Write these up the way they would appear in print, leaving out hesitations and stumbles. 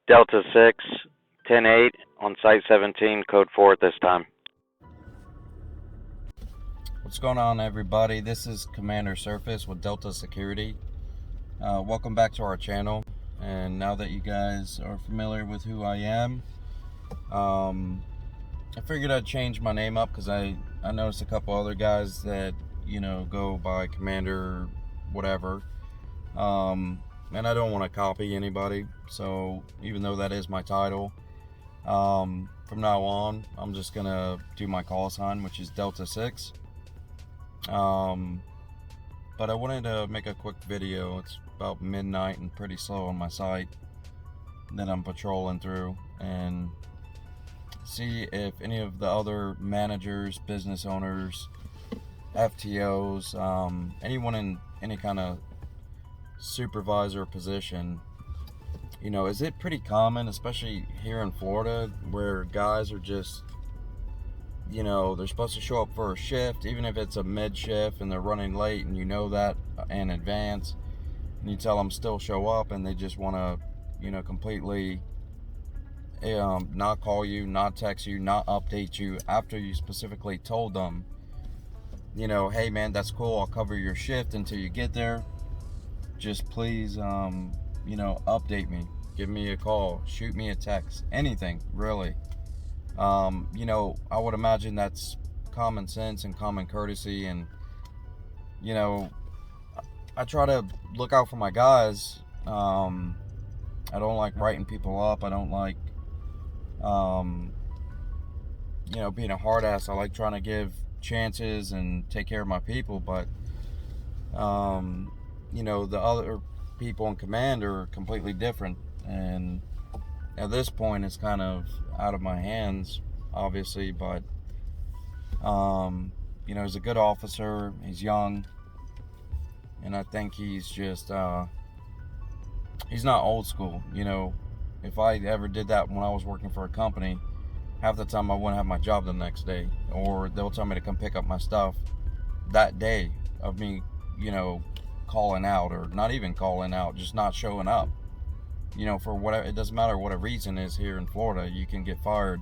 Delta 6, 10-8 on Site 17, code 4 at this time. What's going on, everybody? This is Commander Surface with Delta Security. Welcome back to our channel. And now that you guys are familiar with who I am, I figured I'd change my name up because I noticed a couple other guys that, go by Commander whatever. And I don't want to copy anybody. So even though that is my title, from now on, I'm just going to do my call sign, which is Delta 6. But I wanted to make a quick video. It's about midnight and pretty slow on my site that I'm patrolling through, and see if any of the other managers, business owners, FTOs, anyone in any kind of supervisor position, is it pretty common, especially here in Florida, where guys are just, they're supposed to show up for a shift, even if it's a mid shift and they're running late, and that in advance, and you tell them still show up, and they just want to, completely not call you, not text you, not update you after you specifically told them, hey man, that's cool, I'll cover your shift until you get there. Just please, update me, give me a call, shoot me a text, anything really. I would imagine that's common sense and common courtesy, and I try to look out for my guys. I don't like writing people up. I don't like being a hard ass. I like trying to give chances and take care of my people, but the other people in command are completely different, and at this point it's kind of out of my hands, obviously, but he's a good officer, he's young, and I think he's just he's not old school. If I ever did that when I was working for a company, half the time I wouldn't have my job the next day, or they'll tell me to come pick up my stuff that day of me, calling out, or not even calling out, just not showing up. For whatever, it doesn't matter what a reason is here in Florida, you can get fired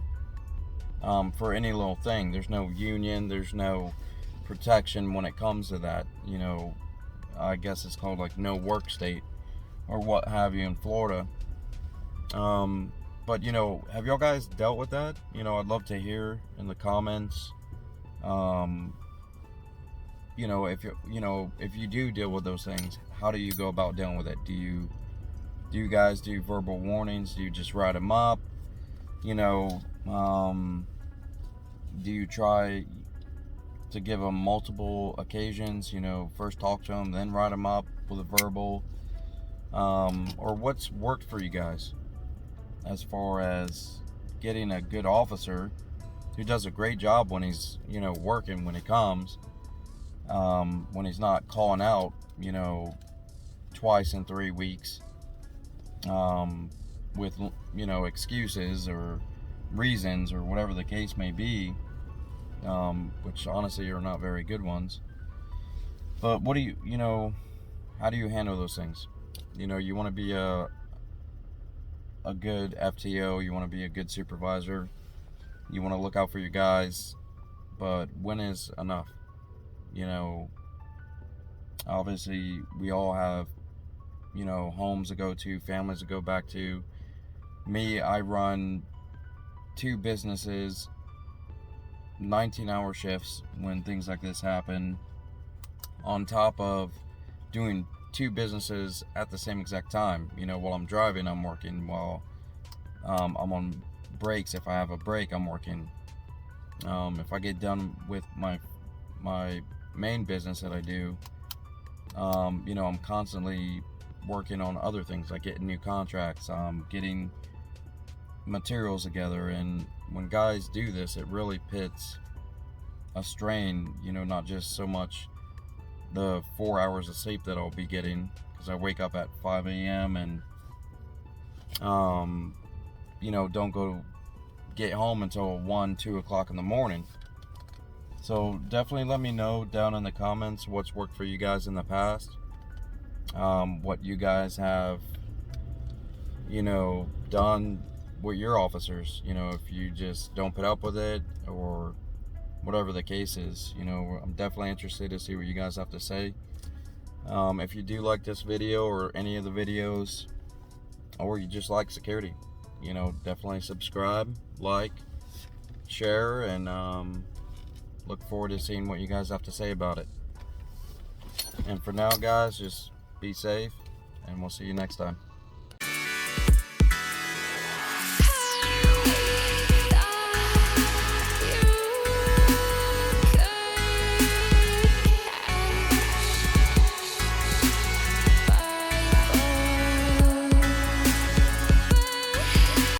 for any little thing. There's no union, there's no protection when it comes to that. I guess it's called like no work state or what have you in Florida. But have y'all guys dealt with that? I'd love to hear in the comments. If you do deal with those things, how do you go about dealing with it? Do you guys do verbal warnings? Do you just write them up? Do you try to give them multiple occasions? First talk to them, then write them up with a verbal. Or what's worked for you guys as far as getting a good officer who does a great job when he's, working, when he comes, when he's not calling out, twice in 3 weeks, with, excuses or reasons or whatever the case may be, which honestly are not very good ones. But what do how do you handle those things? You want to be a good FTO, you want to be a good supervisor, you want to look out for your guys, but when is enough? Obviously we all have, homes to go to, families to go back to. Me, I run 2 businesses, 19-hour shifts when things like this happen, on top of doing 2 businesses at the same exact time. While I'm driving, I'm working. While I'm on breaks, if I have a break, I'm working. If I get done with my main business that I do, I'm constantly working on other things, like getting new contracts, getting materials together. And when guys do this, it really puts a strain, not just so much the 4 hours of sleep that I'll be getting, because I wake up at 5 a.m. and don't go get home until 1-2 o'clock in the morning. So definitely let me know down in the comments what's worked for you guys in the past, what you guys have you know, done with your officers. You know, if you just don't put up with it, or whatever the case is. You know, I'm definitely interested to see what you guys have to say. If you do like this video or any of the videos, or you just like security, you know, definitely subscribe, like, share, and look forward to seeing what you guys have to say about it. And for now, guys, just be safe, and we'll see you next time.